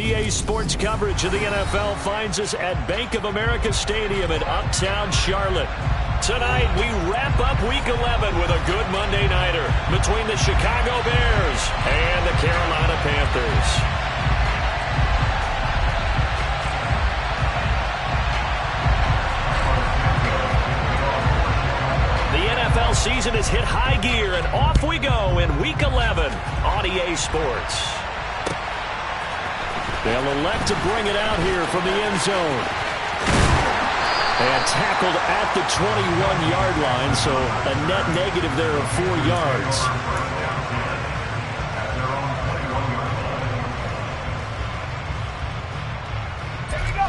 EA Sports coverage of the NFL finds us at Bank of America Stadium in uptown Charlotte. Tonight, we wrap up Week 11 with a good Monday nighter between the Chicago Bears and the Carolina Panthers. The NFL season has hit high gear, and off we go in Week 11 on EA Sports. They'll elect to bring it out here from the end zone. And tackled at the 21-yard line, so a net negative there of 4 yards. There we go.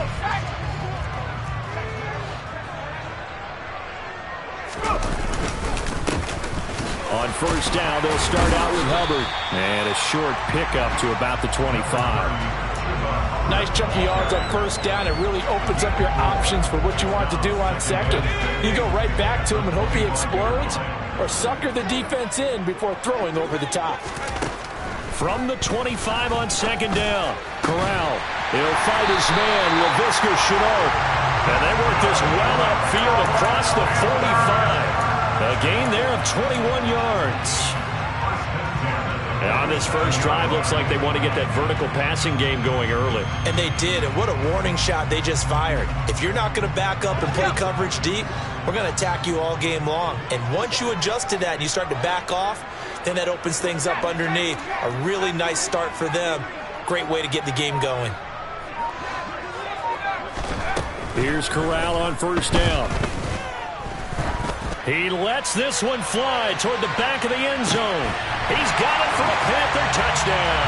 On first down, they'll start out with Hubbard. And a short pickup to about the 25. Nice chunk of yards on first down. It really opens up your options for what you want to do on second. You go right back to him and hope he explodes, or sucker the defense in before throwing over the top. From the 25 on second down, Corral. He'll fight his man, Laviska Shenault. And they work this well upfield across the 45. A gain there of 21 yards. And on this first drive, looks like they want to get that vertical passing game going early. And they did, and what a warning shot they just fired. If you're not going to back up and play coverage deep, we're going to attack you all game long. And once you adjust to that and you start to back off, then that opens things up underneath. A really nice start for them. Great way to get the game going. Here's Corral on first down. He lets this one fly toward the back of the end zone. He's got it for a Panther touchdown.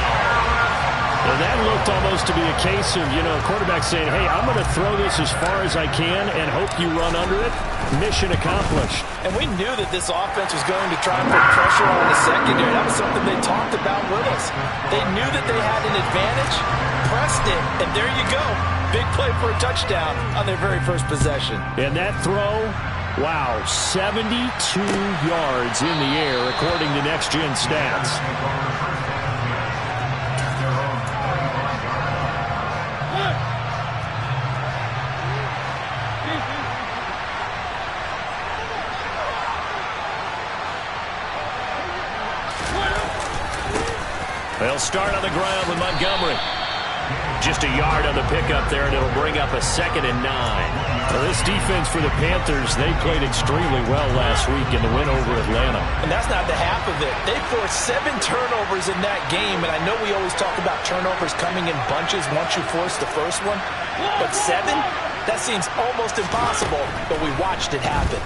And that looked almost to be a case of, a quarterback saying, hey, I'm going to throw this as far as I can and hope you run under it. Mission accomplished. And we knew that this offense was going to try and put pressure on the secondary. That was something they talked about with us. They knew that they had an advantage, pressed it, and there you go. Big play for a touchdown on their very first possession. And that throw, wow, 72 yards in the air, according to Next Gen Stats. They'll start on the ground with Montgomery. Just a yard on the pickup there, and it'll bring up a 2nd and 9. Well, this defense for the Panthers, they played extremely well last week in the win over Atlanta. And that's not the half of it. They forced 7 turnovers in that game, and I know we always talk about turnovers coming in bunches once you force the first one. But 7? That seems almost impossible, but we watched it happen.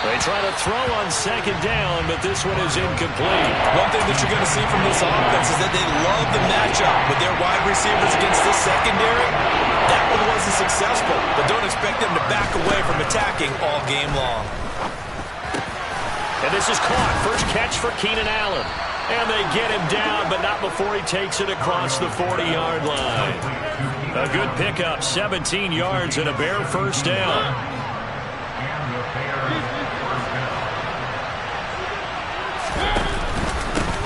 They try to throw on second down, but this one is incomplete. One thing that you're going to see from this offense is that they love the matchup with their wide receivers against this secondary. That one wasn't successful, but don't expect them to back away from attacking all game long. And this is caught. First catch for Keenan Allen. And they get him down, but not before he takes it across the 40-yard line. A good pickup, 17 yards and a Bear first down.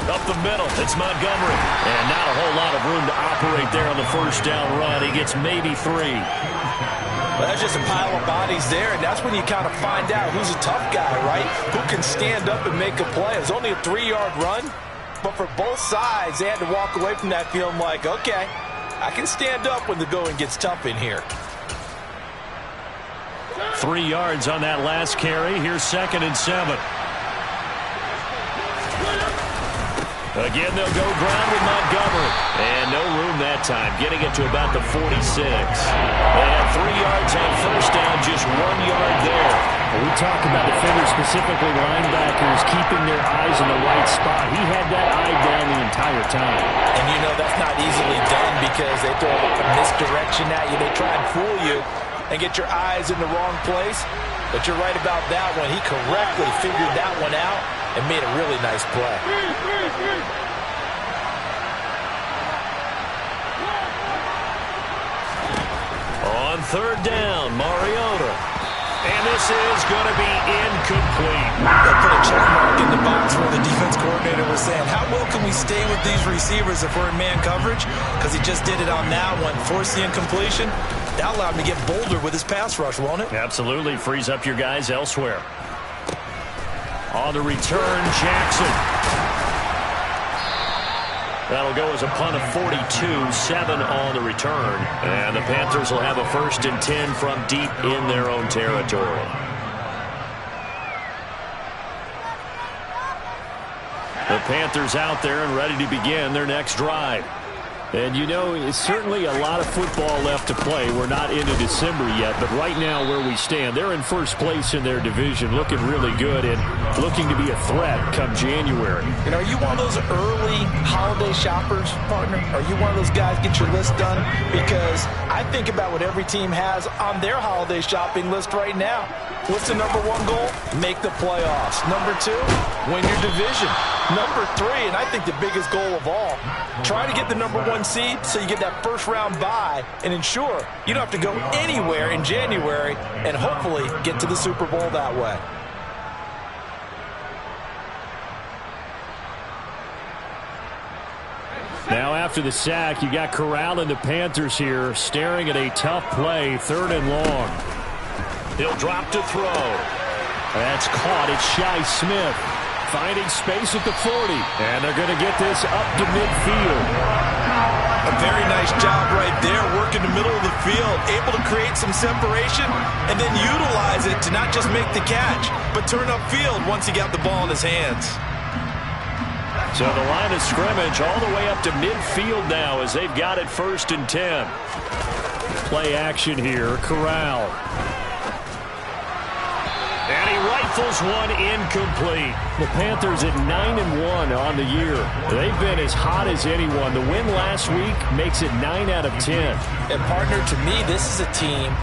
Up the middle, it's Montgomery. And not a whole lot of room to operate there on the first down run. He gets maybe 3. Well, that's just a pile of bodies there, and that's when you kind of find out who's a tough guy, right? Who can stand up and make a play. It was only a 3-yard run, but for both sides, they had to walk away from that feeling like, okay, I can stand up when the going gets tough in here. 3 yards on that last carry. Here's 2nd and 7. Again, they'll go ground with Montgomery. And no room that time, getting it to about the 46. They had 3 yards on first down, just 1 yard there. We talk about defenders, specifically linebackers, keeping their eyes in the right spot. He had that eye down the entire time. And that's not easily done because they throw a misdirection at you. They try and fool you and get your eyes in the wrong place. But you're right about that one. He correctly figured that one out and made a really nice play. On third down, Mariota. And this is going to be incomplete. They'll put a check mark in the box where the defense coordinator was saying, how well can we stay with these receivers if we're in man coverage? Because he just did it on that one, forced the incompletion. That allowed him to get bolder with his pass rush, won't it? Absolutely. Frees up your guys elsewhere. On the return, Jackson. That'll go as a punt of 42, 7 on the return. And the Panthers will have a 1st and 10 from deep in their own territory. The Panthers out there and ready to begin their next drive. And, you know, it's certainly a lot of football left to play. We're not into December yet, but right now where we stand, they're in first place in their division, looking really good and looking to be a threat come January. And are you one of those early holiday shoppers, partner? Are you one of those guys get your list done? Because I think about what every team has on their holiday shopping list right now. What's the number 1 goal? Make the playoffs. Number 2, win your division. Number 3, and I think the biggest goal of all, try to get the number 1 seed so you get that first-round bye and ensure you don't have to go anywhere in January and hopefully get to the Super Bowl that way. Now after the sack, you got Corral and the Panthers here staring at a tough play, 3rd and long. He'll drop to throw. That's caught. It's Shi Smith finding space at the 40. And they're going to get this up to midfield. A very nice job right there, working the middle of the field, able to create some separation and then utilize it to not just make the catch, but turn upfield once he got the ball in his hands. So the line of scrimmage all the way up to midfield now as they've got it 1st and 10. Play action here, Corral. And he rifles one incomplete. The Panthers at 9-1 on the year. They've been as hot as anyone. The win last week makes it 9 out of 10. And partner, to me, this is a team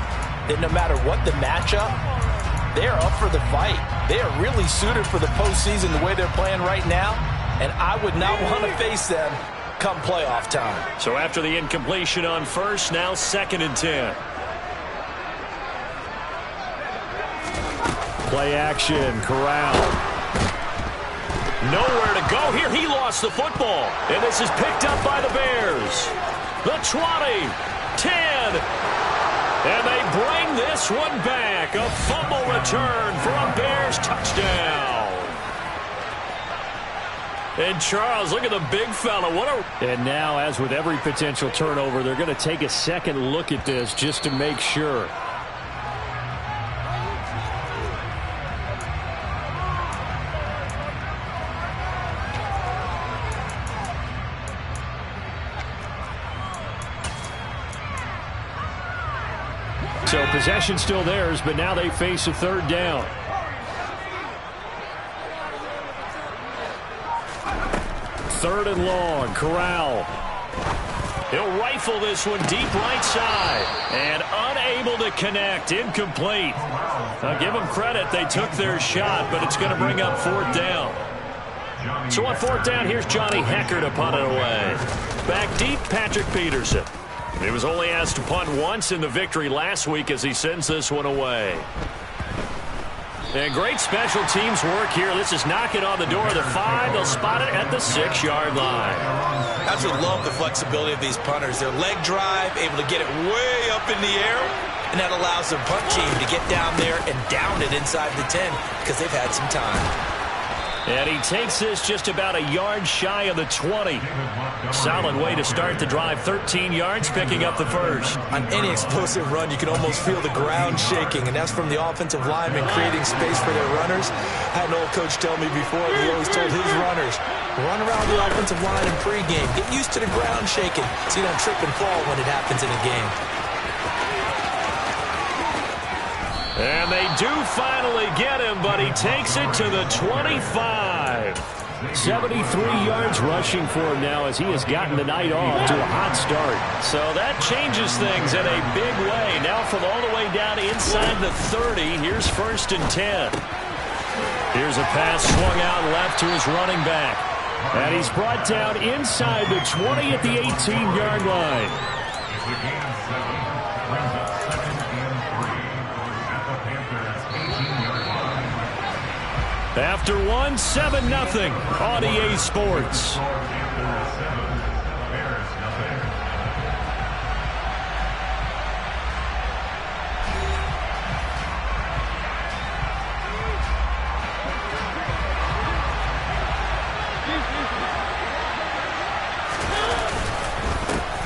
that no matter what the matchup, they're up for the fight. They are really suited for the postseason the way they're playing right now. And I would not want to face them come playoff time. So after the incompletion on 1st, now 2nd and 10. Play action, Corral. Nowhere to go here. He lost the football. And this is picked up by the Bears. The 20, 10. And they bring this one back. A fumble return for a Bears touchdown. And Charles, look at the big fella. And now, as with every potential turnover, they're going to take a second look at this just to make sure. So possession still theirs, but now they face a 3rd down. Third and long, Corral. He'll rifle this one deep right side. And unable to connect, incomplete. I'll give them credit, they took their shot, but it's going to bring up 4th down. So on 4th down, here's Johnny Hecker to punt it away. Back deep, Patrick Peterson. He was only asked to punt once in the victory last week as he sends this one away. And great special teams work here. This is knocking on the door of the 5. They'll spot it at the 6-yard line. I just love the flexibility of these punters. Their leg drive, able to get it way up in the air, and that allows their punt team to get down there and down it inside the 10 because they've had some time. And he takes this just about a yard shy of the 20. Solid way to start the drive. 13 yards, picking up the 1st. On any explosive run, you can almost feel the ground shaking, and that's from the offensive linemen creating space for their runners. I had an old coach tell me before, he always told his runners, run around the offensive line in pregame. Get used to the ground shaking so you don't trip and fall when it happens in a game. And they do finally get him, but he takes it to the 25. 73 yards rushing for him now as he has gotten the night off to a hot start. So that changes things in a big way. Now from all the way down inside the 30, here's 1st and 10. Here's a pass swung out left to his running back. And he's brought down inside the 20 at the 18-yard line. After one, 7-0 on EA Sports.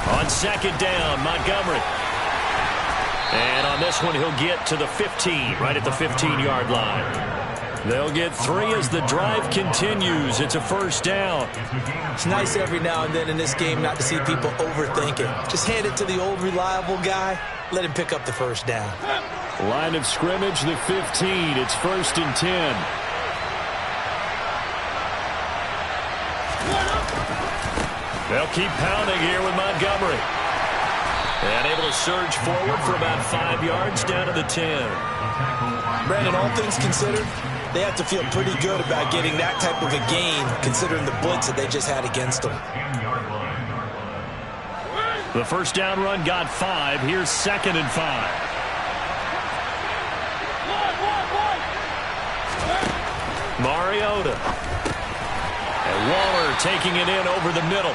On second down, Montgomery. And on this one, he'll get to the 15, right at the 15-yard line. They'll get 3 as the drive continues. It's a first down. It's nice every now and then in this game not to see people overthink it. Just hand it to the old reliable guy. Let him pick up the first down. Line of scrimmage, the 15. It's 1st and 10. They'll keep pounding here with Montgomery. And able to surge forward for about 5 yards down to the 10. Brandon, all things considered, they have to feel pretty good about getting that type of a gain, considering the blitz that they just had against them. The first down run got 5. Here's 2nd and 5. Mariota. And Waller taking it in over the middle.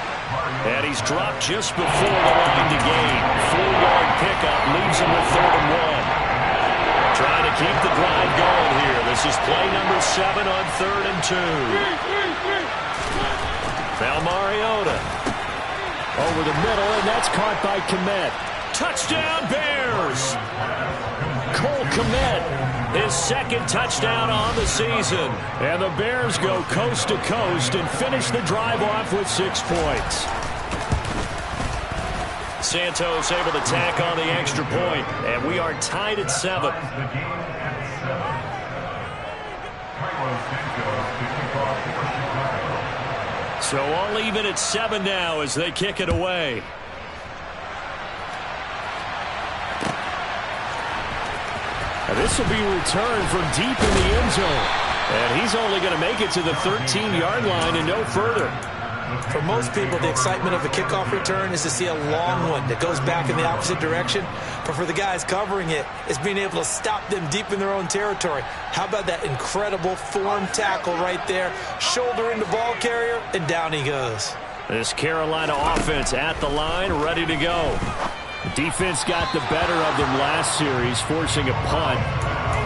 And he's dropped just before the line to gain. 4-yard pickup leaves him with 3rd and 1. Trying to keep the drive going here. This is play number 7 on 3rd and 2. Now Mariota. Over the middle, and that's caught by Kmet. Touchdown, Bears! Cole Kmet, his 2nd touchdown on the season. And the Bears go coast to coast and finish the drive off with 6 points. Santos able to tack on the extra point, and we are tied at 7. So all even at 7 now as they kick it away. And this will be returned from deep in the end zone. And he's only going to make it to the 13-yard line and no further. For most people, the excitement of a kickoff return is to see a long one that goes back in the opposite direction. But for the guys covering it, it's being able to stop them deep in their own territory. How about that incredible form tackle right there? Shoulder in the ball carrier, and down he goes. This Carolina offense at the line, ready to go. The defense got the better of them last series, forcing a punt.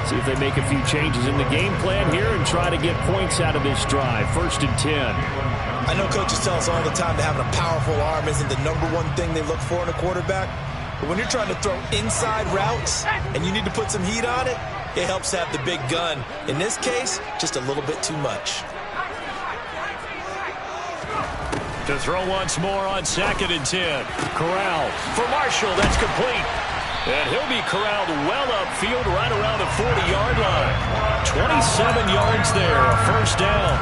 See if they make a few changes in the game plan here and try to get points out of this drive. 1st and 10. I know coaches tell us all the time that having a powerful arm isn't the #1 thing they look for in a quarterback. But when you're trying to throw inside routes and you need to put some heat on it, it helps to have the big gun. In this case, just a little bit too much. To throw once more on 2nd and 10. Corral for Marshall. That's complete. And he'll be corralled well upfield right around the 40-yard line. 27 yards there, a first down.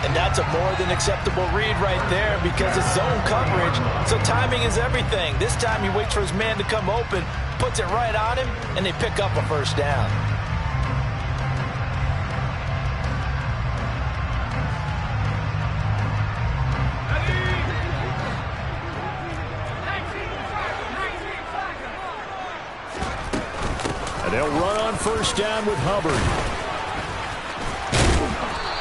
And that's a more than acceptable read right there because it's zone coverage, so timing is everything. This time he waits for his man to come open, puts it right on him, and they pick up a first down. And they'll run on first down with Hubbard.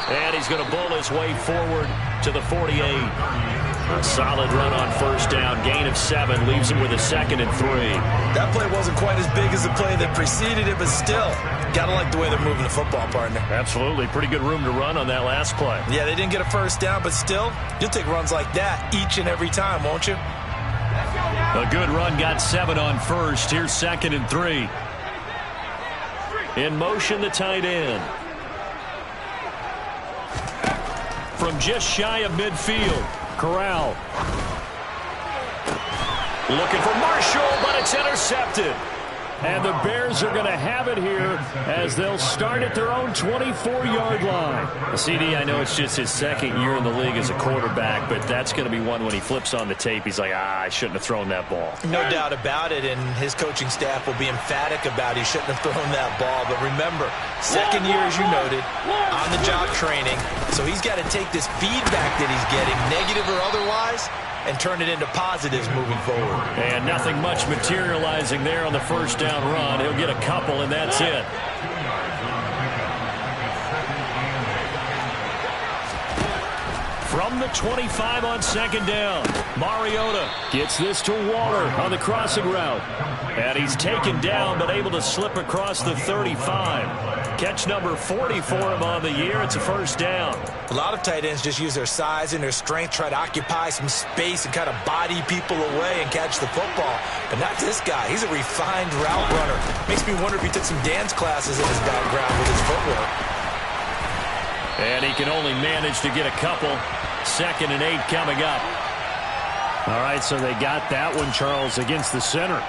And he's going to bowl his way forward to the 48. A solid run on first down. Gain of 7 leaves him with a 2nd and 3. That play wasn't quite as big as the play that preceded it, but still, got to like the way they're moving the football, partner. Absolutely. Pretty good room to run on that last play. Yeah, they didn't get a first down, but still, you'll take runs like that each and every time, won't you? A good run got 7 on first. Here's 2nd and 3. In motion, the tight end. From just shy of midfield, Corral. Looking for Marshall, but it's intercepted. And the Bears are going to have it here as they'll start at their own 24-yard line. CD, I know it's just his 2nd year in the league as a quarterback, but that's going to be one when he flips on the tape. He's like, I shouldn't have thrown that ball. No doubt about it, and his coaching staff will be emphatic about he shouldn't have thrown that ball. But remember, 2nd year, as you noted, on-the-job training. So he's got to take this feedback that he's getting, negative or otherwise, and turn it into positives moving forward. And nothing much materializing there on the first down run. He'll get a couple, and that's it. From the 25 on second down, Mariota gets this to Waller on the crossing route. And he's taken down but able to slip across the 35. Catch number 40 for him on the year. It's a first down. A lot of tight ends just use their size and their strength, try to occupy some space and kind of body people away and catch the football. But not this guy. He's a refined route runner. Makes me wonder if he took some dance classes in his background with his footwork. And he can only manage to get a couple. 2nd and 8 coming up. All right, so they got that one, Charles, against the center.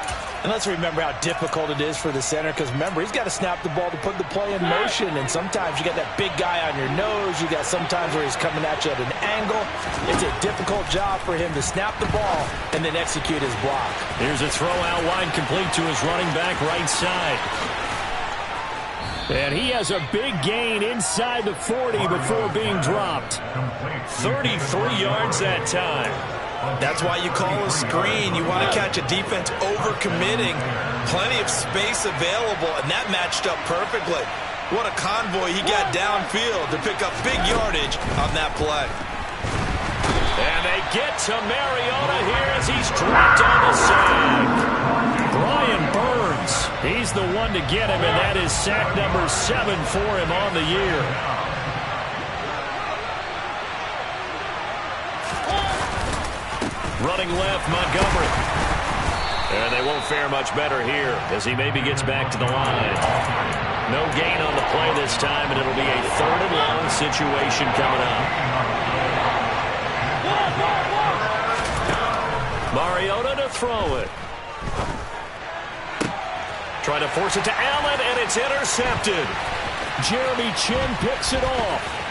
And let's remember how difficult it is for the center, because remember, he's got to snap the ball to put the play in motion, and sometimes you got that big guy on your nose. You got sometimes where he's coming at you at an angle. It's a difficult job for him to snap the ball and then execute his block. Here's a throw out wide, complete to his running back right side. And he has a big gain inside the 40 before being dropped. 33 yards that time. That's why you call a screen. You want to catch a defense overcommitting. Plenty of space available, and that matched up perfectly. What a convoy he got downfield to pick up big yardage on that play. And they get to Mariota here as he's dropped on the sack. Brian Burns, he's the one to get him, and that is sack number 7 for him on the year. Running left, Montgomery. And they won't fare much better here as he maybe gets back to the line. No gain on the play this time, and it'll be a 3rd and long situation coming up. Mariota to throw it. Trying to force it to Allen, and it's intercepted. Jeremy Chin picks it off.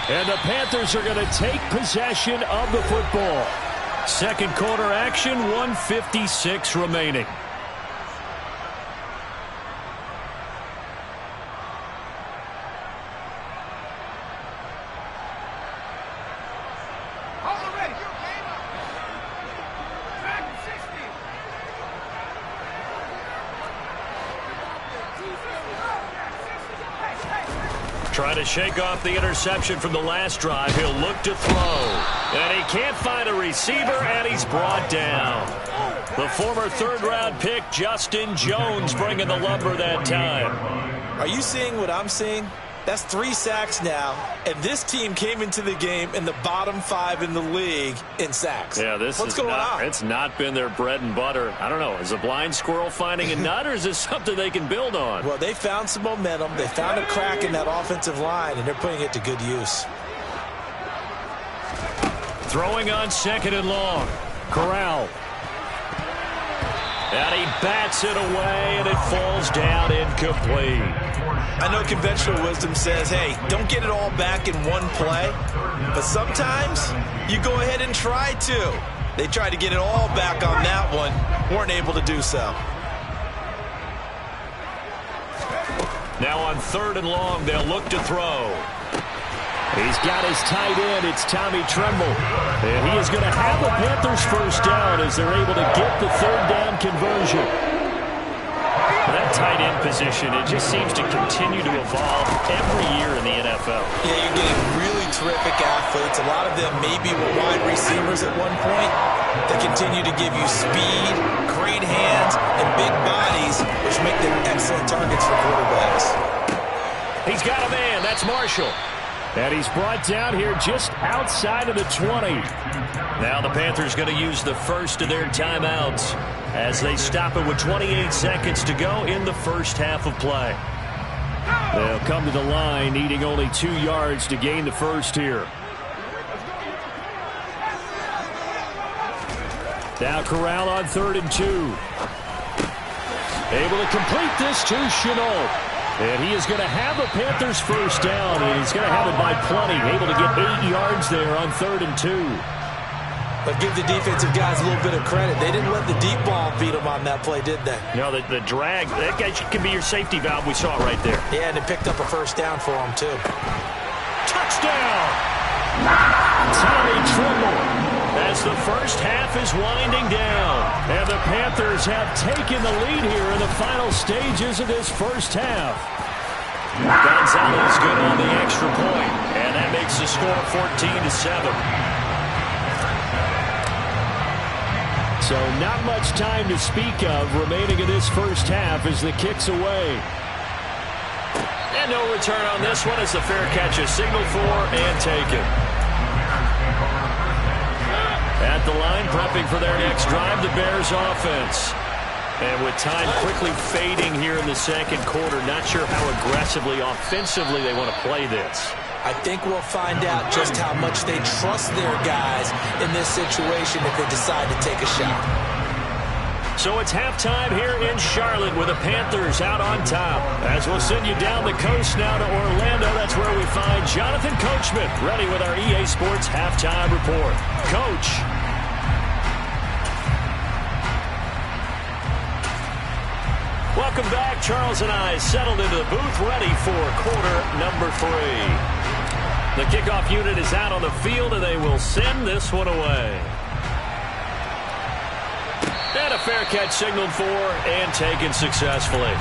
And the Panthers are going to take possession of the football. 2nd quarter action, 1:56 remaining. Trying to shake off the interception from the last drive. He'll look to throw. And he can't find a receiver, and he's brought down. The former 3rd-round pick, Justin Jones, bringing the lumber that time. Are you seeing what I'm seeing? That's 3 sacks now, and this team came into the game in the bottom 5 in the league in sacks. Yeah, what's going on? It's not been their bread and butter. I don't know. Is a blind squirrel finding a nut, or is this something they can build on? Well, they found some momentum. They found a crack in that offensive line, and they're putting it to good use. Throwing on 2nd and long. Corral. And he bats it away, and it falls down incomplete. I know conventional wisdom says, hey, don't get it all back in one play. But sometimes you go ahead and try to. They tried to get it all back on that one. Weren't able to do so. Now on 3rd and long, they'll look to throw. He's got his tight end. It's Tommy Tremble. And he is going to have the Panthers first down as they're able to get the 3rd down conversion. That tight end position, it just seems to continue to evolve every year in the NFL. Yeah, you're getting really terrific athletes. A lot of them maybe were wide receivers at one point. They continue to give you speed, great hands, and big bodies, which make them excellent targets for quarterbacks. He's got a man. That's Marshall. And he's brought down here just outside of the 20. Now the Panthers going to use the first of their timeouts as they stop it with 28 seconds to go in the first half of play. They'll come to the line needing only 2 yards to gain the first here. Now Corral on 3rd and 2. Able to complete this to Chenault. And he is going to have the Panthers first down, and he's going to have it by plenty. Able to get 8 yards there on 3rd and 2. But give the defensive guys a little bit of credit. They didn't let the deep ball beat them on that play, did they? No, the drag, that guy can be your safety valve. We saw it right there. Yeah, and they picked up a first down for him, too. Touchdown! Tommy Tremble as the first half is winding down. And the Panthers have taken the lead here in the final stages of this first half. Gonzalez good on the extra point, and that makes the score 14-7. So not much time to speak of remaining in this first half as the kick's away. And no return on this one as the fair catch is signaled for and taken. At the line, prepping for their next drive, the Bears offense. And with time quickly fading here in the second quarter, not sure how aggressively, offensively they want to play this. I think we'll find out just how much they trust their guys in this situation if they decide to take a shot. So it's halftime here in Charlotte with the Panthers out on top. As we'll send you down the coast now to Orlando, that's where we find Jonathan Coachman ready with our EA Sports Halftime Report. Coach. Welcome back. Charles and I settled into the booth ready for quarter number 3. The kickoff unit is out on the field, and they will send this one away. And a fair catch signaled for and taken successfully.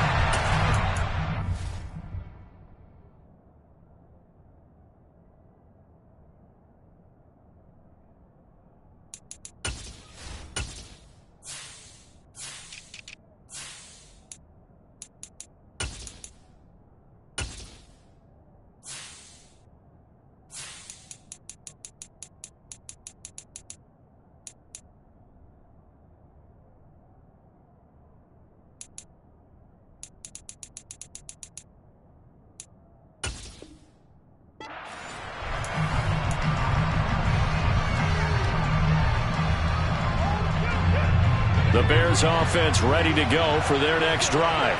The Bears offense ready to go for their next drive.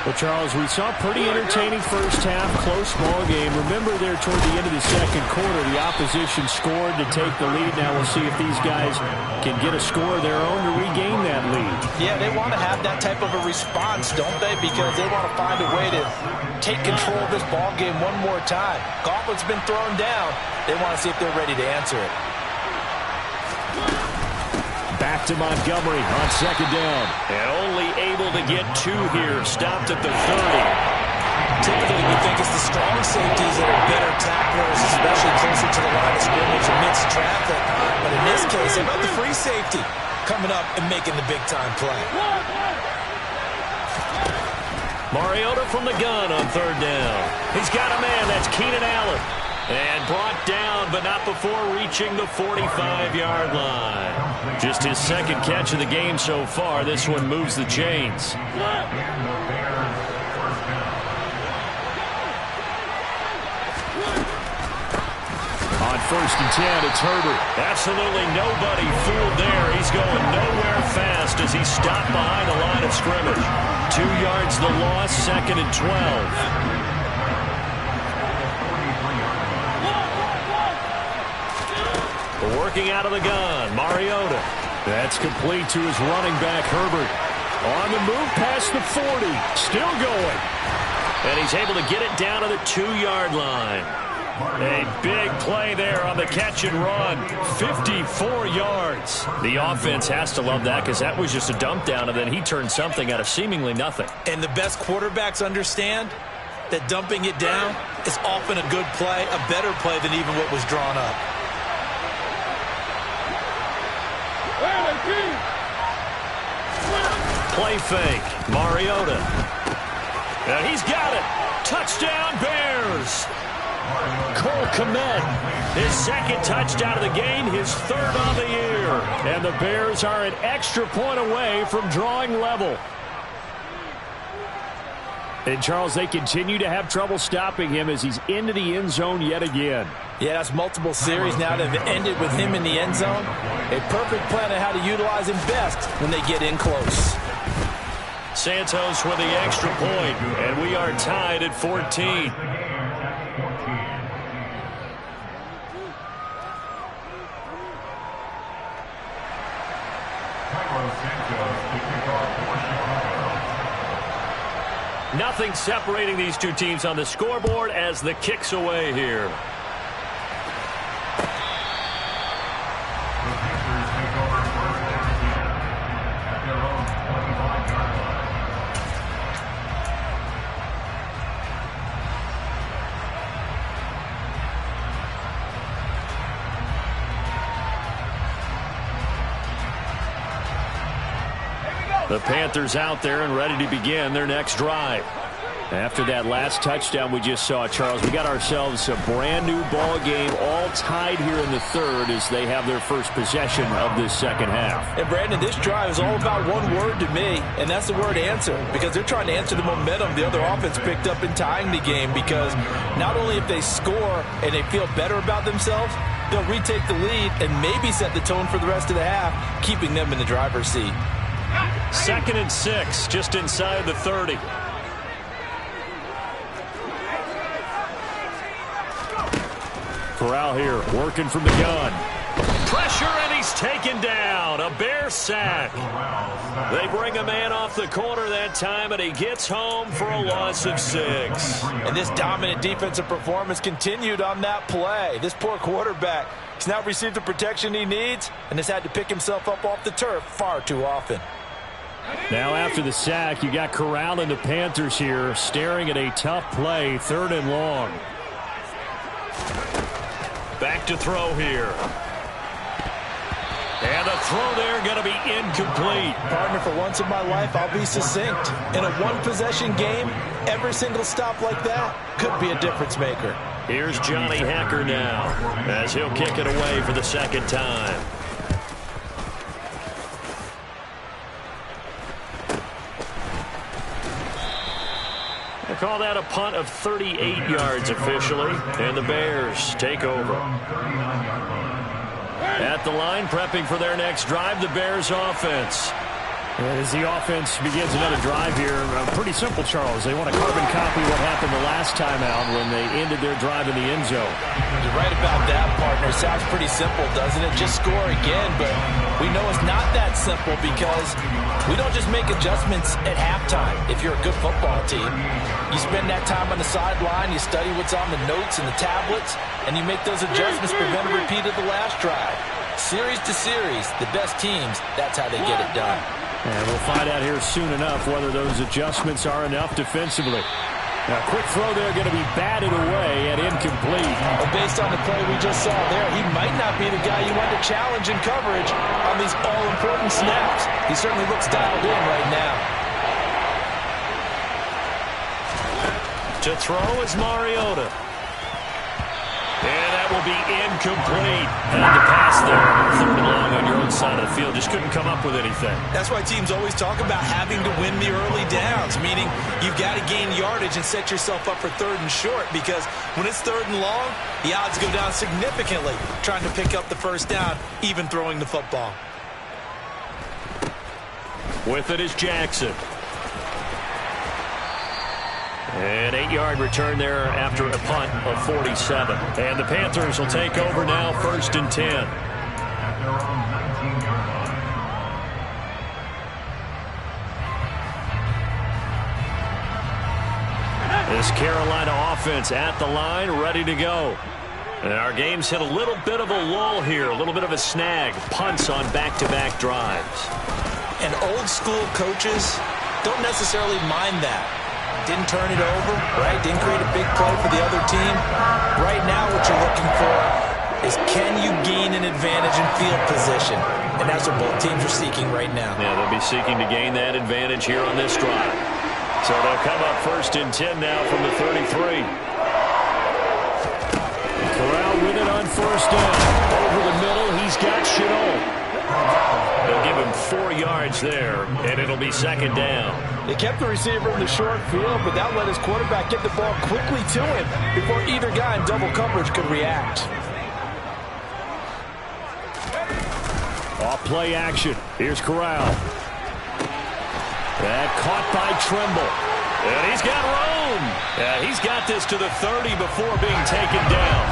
Well, Charles, we saw a pretty entertaining first half, close ball game. Remember there toward the end of the second quarter, the opposition scored to take the lead. Now we'll see if these guys can get a score of their own to regain that lead. Yeah, they want to have that type of a response, don't they? Because they want to find a way to take control of this ball game one more time. Gauntlet's been thrown down. They want to see if they're ready to answer it. Back to Montgomery on second down. And only able to get 2 here. Stopped at the 30. Typically, we think it's the strong safeties that are better tacklers, especially closer to the line of scrimmage amidst traffic. But in this case, how about the free safety coming up and making the big-time play? Mariota from the gun on third down. He's got a man. That's Keenan Allen. And brought down, but not before reaching the 45-yard line. Just his second catch of the game so far. This one moves the chains. On first and 10, it's Herbert. Absolutely nobody fooled there. He's going nowhere fast as he stopped behind the line of scrimmage. 2 yards the loss, second and 12. Working out of the gun, Mariota. That's complete to his running back, Herbert. On the move past the 40. Still going. And he's able to get it down to the 2-yard line. A big play there on the catch and run. 54 yards. The offense has to love that because that was just a dump down, and then he turned something out of seemingly nothing. And the best quarterbacks understand that dumping it down is often a good play, a better play than even what was drawn up. Play fake. Mariota. And he's got it. Touchdown, Bears. Cole Kmet, his second touchdown of the game, his third on the year. And the Bears are an extra point away from drawing level. And, Charles, they continue to have trouble stopping him as he's into the end zone yet again. Yeah, that's multiple series now that have ended with him in the end zone. A perfect plan on how to utilize him best when they get in close. Santos with the extra point, and we are tied at 14. Nothing separating these two teams on the scoreboard as the kick's away here. The Panthers out there and ready to begin their next drive. After that last touchdown we just saw, Charles, we got ourselves a brand new ball game, all tied here in the third as they have their first possession of this second half. And Brandon, this drive is all about one word to me, and that's the word answer, because they're trying to answer the momentum the other offense picked up in tying the game, because not only if they score and they feel better about themselves, they'll retake the lead and maybe set the tone for the rest of the half, keeping them in the driver's seat. 2nd and 6, just inside the 30. Corral here, working from the gun. Pressure, and he's taken down. A Bear sack. They bring a man off the corner that time, and he gets home for a loss of 6. And this dominant defensive performance continued on that play. This poor quarterback has now received the protection he needs and has had to pick himself up off the turf far too often. Now after the sack, you got Corral and the Panthers here staring at a tough play, 3rd and long. Back to throw here. And the throw there going to be incomplete. Partner, for once in my life, I'll be succinct. In a one-possession game, every single stop like that could be a difference maker. Here's Johnny Hacker now as he'll kick it away for the second time. They call that a punt of 38 yards officially, and the Bears take over. At the line, prepping for their next drive, the Bears offense. As the offense begins another drive here, pretty simple, Charles. They want to carbon copy what happened the last time out when they ended their drive in the end zone. You're right about that, partner. Sounds pretty simple, doesn't it? Just score again, but we know it's not that simple because we don't just make adjustments at halftime if you're a good football team. You spend that time on the sideline, you study what's on the notes and the tablets, and you make those adjustments, prevent a repeat of the last drive. Series to series, the best teams, that's how they get it done. And we'll find out here soon enough whether those adjustments are enough defensively. Now, quick throw there going to be batted away and incomplete. Well, based on the play we just saw there, he might not be the guy you want to challenge in coverage on these all-important snaps. He certainly looks dialed in right now. To throw is Mariota. And that will be incomplete. And the pass there, 3rd and long on your own side of the field. Just couldn't come up with anything. That's why teams always talk about having to win the early downs, meaning you've got to gain yardage and set yourself up for 3rd and short, because when it's 3rd and long, the odds go down significantly trying to pick up the first down, even throwing the football. With it is Jackson. An 8-yard return there after a punt of 47. And the Panthers will take over now, 1st and 10. This Carolina offense at the line, ready to go. And our game's hit a little bit of a lull here, a little bit of a snag. Punts on back-to-back drives. And old school coaches don't necessarily mind that. Didn't turn it over, right? Didn't create a big play for the other team. Right now what you're looking for is, can you gain an advantage in field position? And that's what both teams are seeking right now. Yeah, they'll be seeking to gain that advantage here on this drive. So they'll come up 1st and 10 now from the 33. Corral with it on 1st down. Over the middle, he's got Shenault. They'll give him 4 yards there, and it'll be 2nd down. They kept the receiver in the short field, but that let his quarterback get the ball quickly to him before either guy in double coverage could react. Off play action. Here's Corral. That caught by Tremble. And he's got room. Yeah, he's got this to the 30 before being taken down.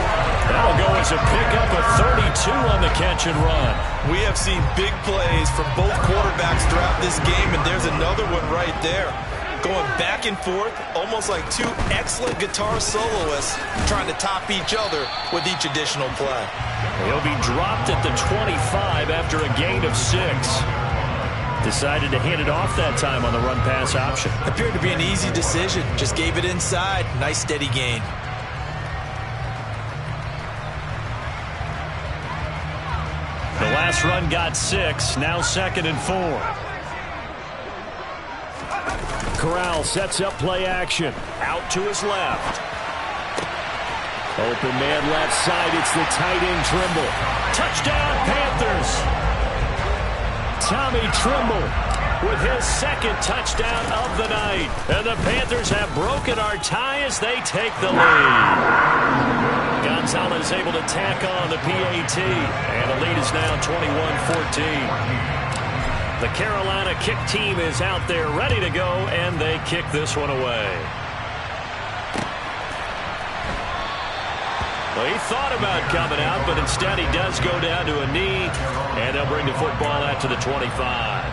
That'll go as a pickup of 32 on the catch and run. We have seen big plays from both quarterbacks throughout this game, and there's another one right there. Going back and forth, almost like two excellent guitar soloists trying to top each other with each additional play. He'll be dropped at the 25 after a gain of 6. Decided to hand it off that time on the run-pass option. Appeared to be an easy decision. Just gave it inside. Nice steady gain. The last run got 6. Now 2nd and 4. Corral sets up play action. Out to his left. Open man left side. It's the tight end Trimble. Touchdown, Panthers. Tommy Trimble with his second touchdown of the night. And the Panthers have broken our tie as they take the lead. Gonzalez able to tack on the PAT. And the lead is now 21-14. The Carolina kick team is out there ready to go, and they kick this one away. Well, he thought about coming out, but instead he does go down to a knee, and they'll bring the football out to the 25.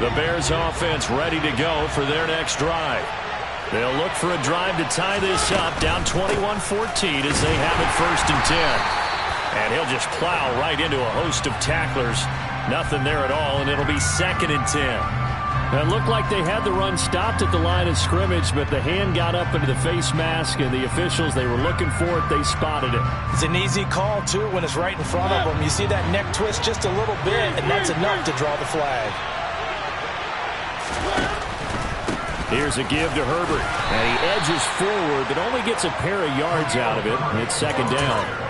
The Bears offense ready to go for their next drive. They'll look for a drive to tie this up, down 21-14 as they have it 1st and 10. And he'll just plow right into a host of tacklers. Nothing there at all, and it'll be 2nd and 10. It looked like they had the run stopped at the line of scrimmage, but the hand got up into the face mask, and the officials, they were looking for it. They spotted it. It's an easy call, too, when it's right in front of them. You see that neck twist just a little bit, and that's enough to draw the flag. Here's a give to Herbert, and he edges forward, but only gets a pair of yards out of it, and it's 2nd down.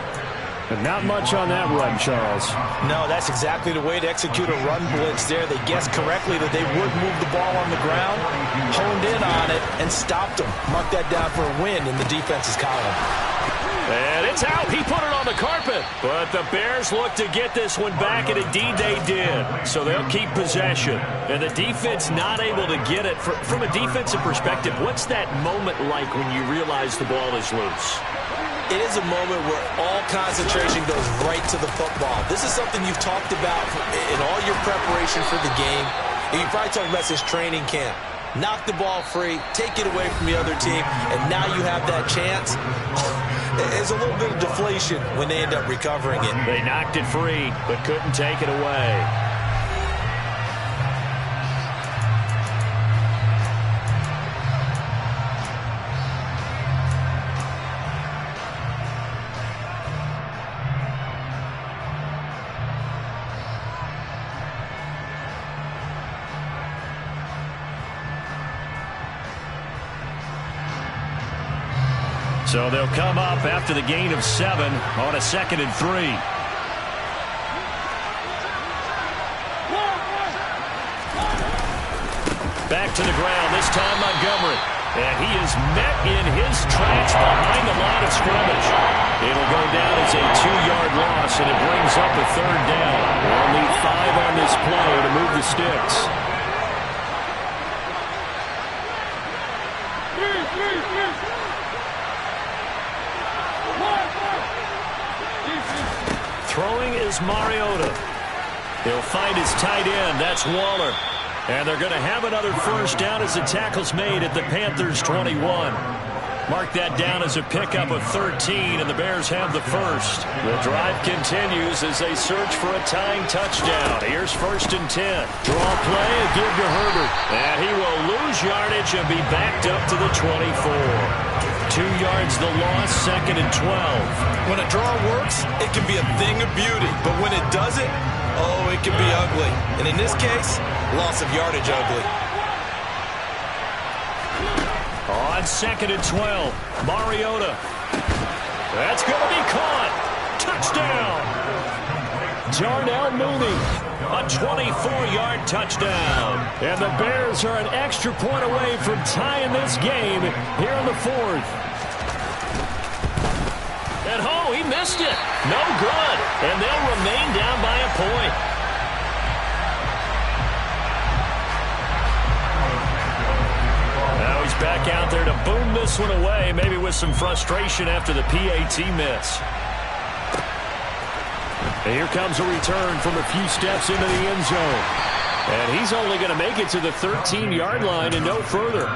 But not much on that run, Charles. No, that's exactly the way to execute a run blitz there. They guessed correctly that they would move the ball on the ground, honed in on it, and stopped them. Mark that down for a win in the defense's column. And it's out. He put it on the carpet. But the Bears look to get this one back, and indeed they did. So they'll keep possession. And the defense not able to get it. From a defensive perspective, what's that moment like when you realize the ball is loose? It is a moment where all concentration goes right to the football. This is something you've talked about in all your preparation for the game. And you probably talked about since training camp. Knock the ball free, take it away from the other team, and now you have that chance. There's a little bit of deflation when they end up recovering it. They knocked it free, but couldn't take it away. So they'll come up after the gain of 7 on a 2nd and 3. Back to the ground, this time Montgomery. And he is met in his tracks behind the line of scrimmage. It'll go down as a 2-yard loss, and it brings up a 3rd down. They'll need 5 on this play to move the sticks. Throwing is Mariota. He'll find his tight end. That's Waller. And they're going to have another 1st down as the tackle's made at the Panthers' 21. Mark that down as a pickup of 13, and the Bears have the 1st. The drive continues as they search for a tying touchdown. Here's 1st and 10. Draw play, a give to Herbert. And he will lose yardage and be backed up to the 24. 2 yards the loss, 2nd and 12. When a draw works, it can be a thing of beauty. But when it doesn't, oh, it can be ugly. And in this case, loss of yardage ugly. On 2nd and 12, Mariota. That's going to be caught. Touchdown. Darnell Mooney. A 24-yard touchdown. And the Bears are an extra point away from tying this game here in the 4th. And oh, he missed it. No good. And they'll remain down by a point. Now he's back out there to boom this one away, maybe with some frustration after the PAT miss. And here comes a return from a few steps into the end zone. And he's only going to make it to the 13-yard line and no further.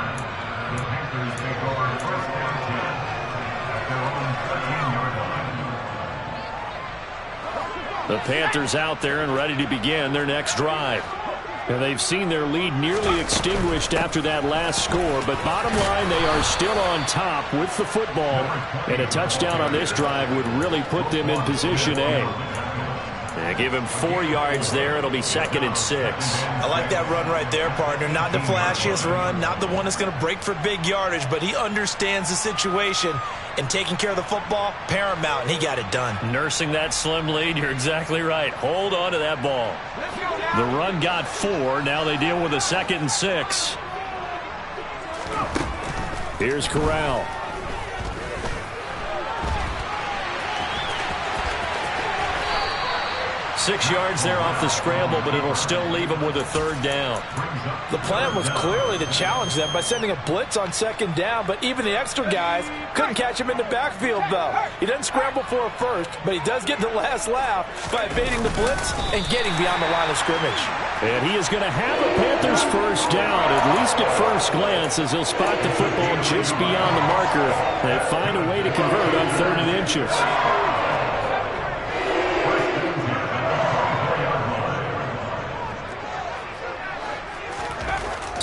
The Panthers out there and ready to begin their next drive. And they've seen their lead nearly extinguished after that last score. But bottom line, they are still on top with the football. And a touchdown on this drive would really put them in position A. They give him 4 yards there. It'll be 2nd and 6. I like that run right there, partner. Not the flashiest run, not the one that's going to break for big yardage, but he understands the situation, and taking care of the football, paramount, and he got it done. Nursing that slim lead, you're exactly right. Hold on to that ball. The run got 4. Now they deal with a 2nd and 6. Here's Corral. Six yards there off the scramble, but it'll still leave him with a 3rd down. The plan was clearly to challenge them by sending a blitz on 2nd down, but even the extra guys couldn't catch him in the backfield, though. He doesn't scramble for a first, but he does get the last laugh by evading the blitz and getting beyond the line of scrimmage. And he is going to have a Panthers 1st down, at least at first glance, as he'll spot the football just beyond the marker. They find a way to convert on 3rd and inches.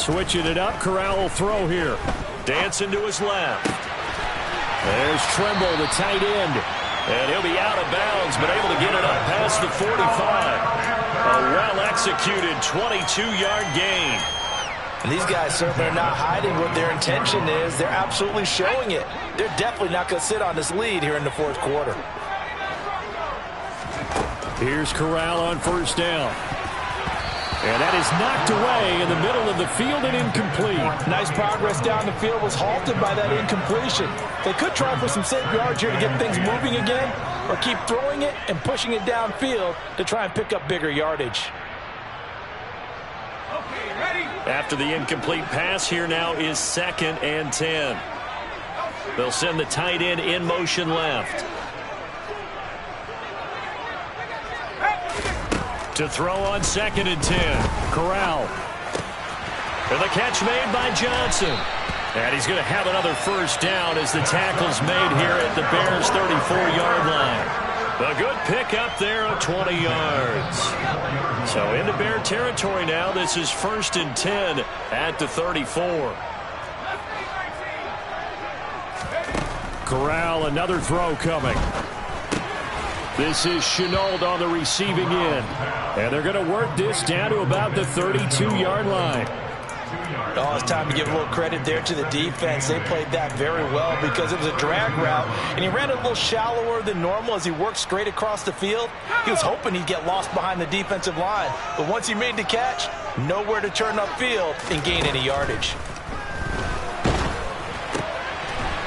Switching it up, Corral will throw here. Dancing to his left. There's Trimble, the tight end. And he'll be out of bounds, but able to get it up past the 45. A well-executed 22-yard gain. And these guys certainly are not hiding what their intention is. They're absolutely showing it. They're definitely not going to sit on this lead here in the 4th quarter. Here's Corral on 1st down. And that is knocked away in the middle of the field and incomplete. Nice progress down the field, was halted by that incompletion. They could try for some safe yards here to get things moving again, or keep throwing it and pushing it downfield to try and pick up bigger yardage. After the incomplete pass, here now is 2nd and 10. They'll send the tight end in motion left. To throw on 2nd and 10. Corral. And the catch made by Johnson. And he's going to have another 1st down as the tackle's made here at the Bears' 34-yard line. A good pick up there of 20 yards. So into Bear territory now. This is 1st and 10 at the 34. Corral, another throw coming. This is Chenault on the receiving end. And they're going to work this down to about the 32-yard line. Oh, it's time to give a little credit there to the defense. They played that very well because it was a drag route, and he ran it a little shallower than normal as he worked straight across the field. He was hoping he'd get lost behind the defensive line, but once he made the catch, nowhere to turn upfield and gain any yardage.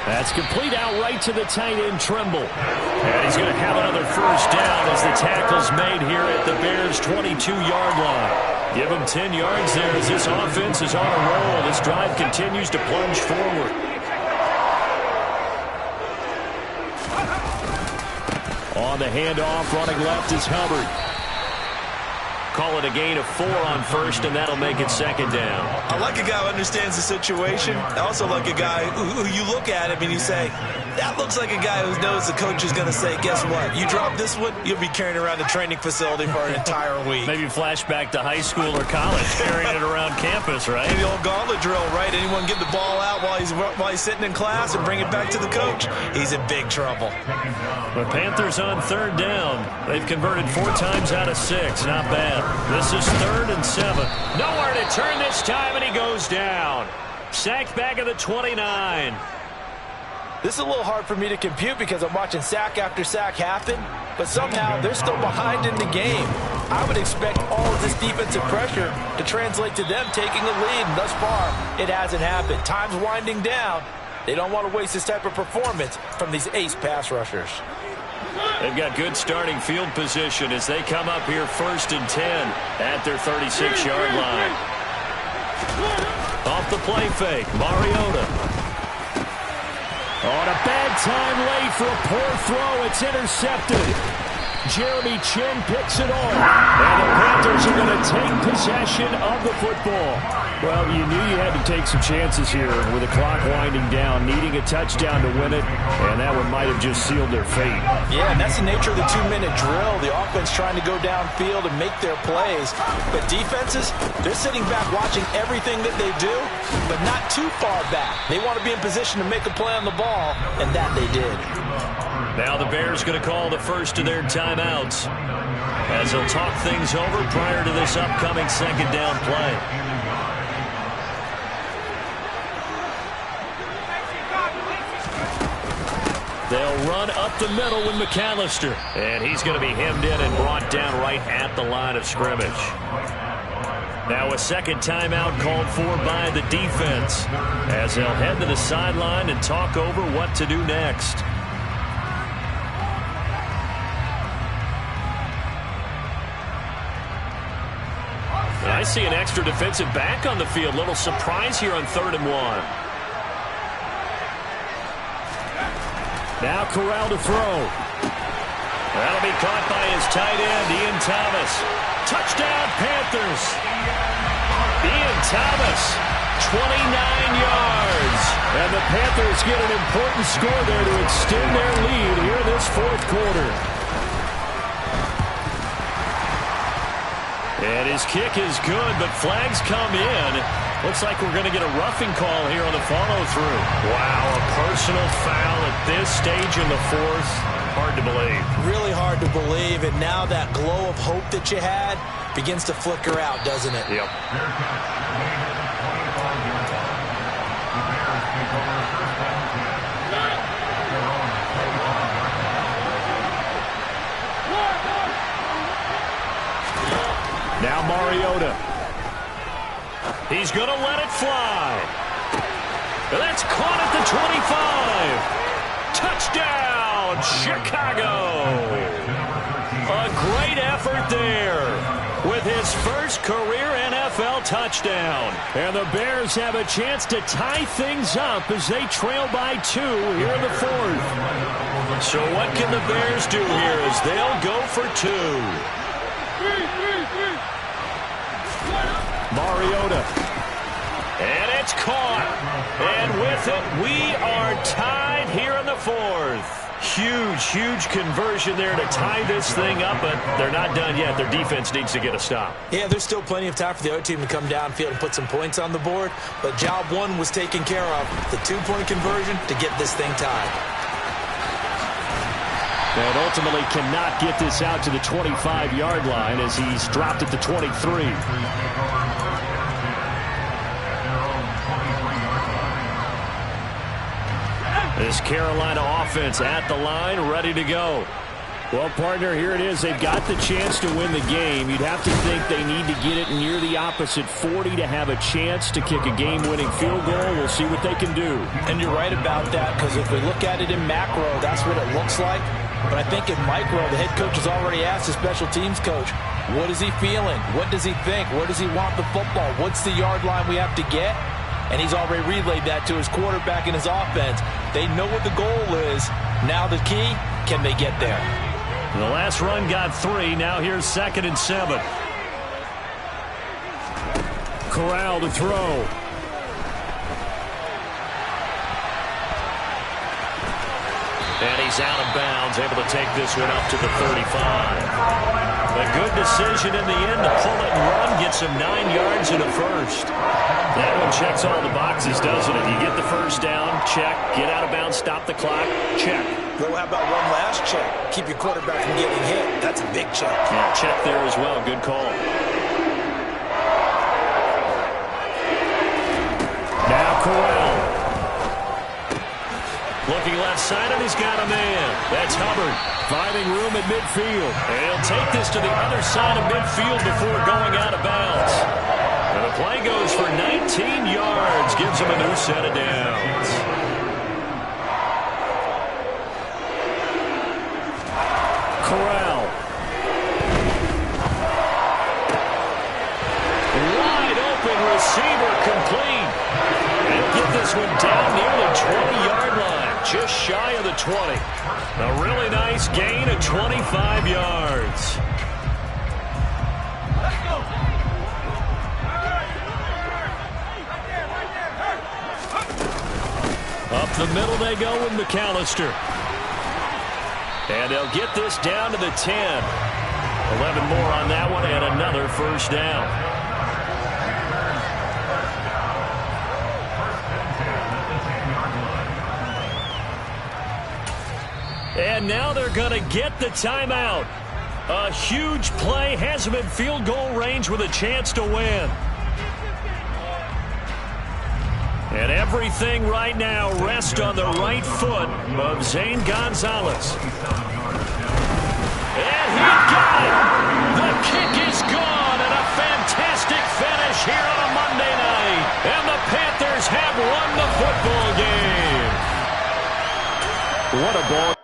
That's complete outright to the tight end, Trimble. And he's going to have another 1st down as the tackle's made here at the Bears' 22-yard line. Give him 10 yards there as this offense is on a roll. This drive continues to plunge forward. On the handoff, running left is Hubbard. Call it a gain of 4 on 1st, and that'll make it 2nd down. I like a guy who understands the situation. I also like a guy who you look at him and you say, that looks like a guy who knows the coach is going to say, guess what? You drop this one, you'll be carrying around the training facility for an entire week. Maybe flashback to high school or college, carrying it around campus, right? Maybe the old gauntlet drill, right? Anyone get the ball out while he's sitting in class and bring it back to the coach? He's in big trouble. The Panthers on 3rd down. They've converted 4 times out of 6. Not bad. This is 3rd and 7. Nowhere to turn this time, and he goes down. Sacked back at the 29. This is a little hard for me to compute because I'm watching sack after sack happen, but somehow they're still behind in the game. I would expect all of this defensive pressure to translate to them taking a lead, and thus far, it hasn't happened. Time's winding down. They don't want to waste this type of performance from these ace pass rushers. They've got good starting field position as they come up here 1st and 10 at their 36-yard line. Off the play fake, Mariota. On a bad time late for a poor throw. It's intercepted. Jeremy Chin picks it off. And the Panthers are going to take possession of the football. Well, you knew you had to take some chances here with the clock winding down, needing a touchdown to win it, and that one might have just sealed their fate. Yeah, and that's the nature of the 2-minute drill. The offense trying to go downfield and make their plays. But defenses, they're sitting back watching everything that they do, but not too far back. They want to be in position to make a play on the ball, and that they did. Now the Bears going to call the first of their timeouts. as he'll talk things over prior to this upcoming second down play. They'll run up the middle with McAllister. And he's going to be hemmed in and brought down right at the line of scrimmage. Now a second timeout called for by the defense, as they'll head to the sideline and talk over what to do next. I see an extra defensive back on the field. Little surprise here on 3rd and 1. Now Corral to throw. That'll be caught by his tight end, Ian Thomas. Touchdown, Panthers. Ian Thomas, 29 yards. And the Panthers get an important score there to extend their lead here in this 4th quarter. And his kick is good, but flags come in. Looks like we're going to get a roughing call here on the follow-through. Wow, a personal foul at this stage in the 4th. Hard to believe. Really hard to believe, and now that glow of hope that you had begins to flicker out, doesn't it? Yep. Now Mariota. He's going to let it fly. That's caught at the 25. Touchdown, Chicago. A great effort there with his first career NFL touchdown. And the Bears have a chance to tie things up as they trail by 2 here in the 4th. So what can the Bears do here as they'll go for 2? Mariota. And it's caught. And with it, we are tied here in the 4th. Huge conversion there to tie this thing up, but they're not done yet. Their defense needs to get a stop. Yeah, there's still plenty of time for the other team to come downfield and put some points on the board, but job 1 was taken care of. The 2-point conversion to get this thing tied. And ultimately cannot get this out to the 25-yard line as he's dropped at the 23. This Carolina offense at the line, ready to go. Well, partner, here it is. They've got the chance to win the game. You'd have to think they need to get it near the opposite 40 to have a chance to kick a game-winning field goal. We'll see what they can do. And you're right about that, because if we look at it in macro, that's what it looks like. But I think in micro, the head coach has already asked the special teams coach, what is he feeling? What does he think? Where does he want the football? What's the yard line we have to get? And he's already relayed that to his quarterback and his offense. They know what the goal is. Now the key, can they get there? The last run got 3. Now here's 2nd and 7. Corral to throw. And he's out of bounds, able to take this one up to the 35. A good decision in the end to pull it and run, get some 9 yards in a first. That one checks all the boxes, doesn't it? You get the first down, check. Get out of bounds, stop the clock, check. Well, how about one last check? Keep your quarterback from getting hit. That's a big check. Yeah, check there as well. Good call. Now Corral. Looking left side, and he's got a man. That's Hubbard, finding room at midfield. And he'll take this to the other side of midfield before going out of bounds. And the play goes for 19 yards, gives him a new set of downs. Corral. Wide open receiver, complete. And get this one down near the 20-yard line. Just shy of the 20. A really nice gain of 25 yards. Let's go. Up the middle they go with McAllister. And they'll get this down to the 10. 11 more on that one and another first down. And now they're going to get the timeout. A huge play has him in field goal range with a chance to win. And everything right now rests on the right foot of Zane Gonzalez. And he got it! The kick is gone, and a fantastic finish here on a Monday night. And the Panthers have won the football game. What a ball.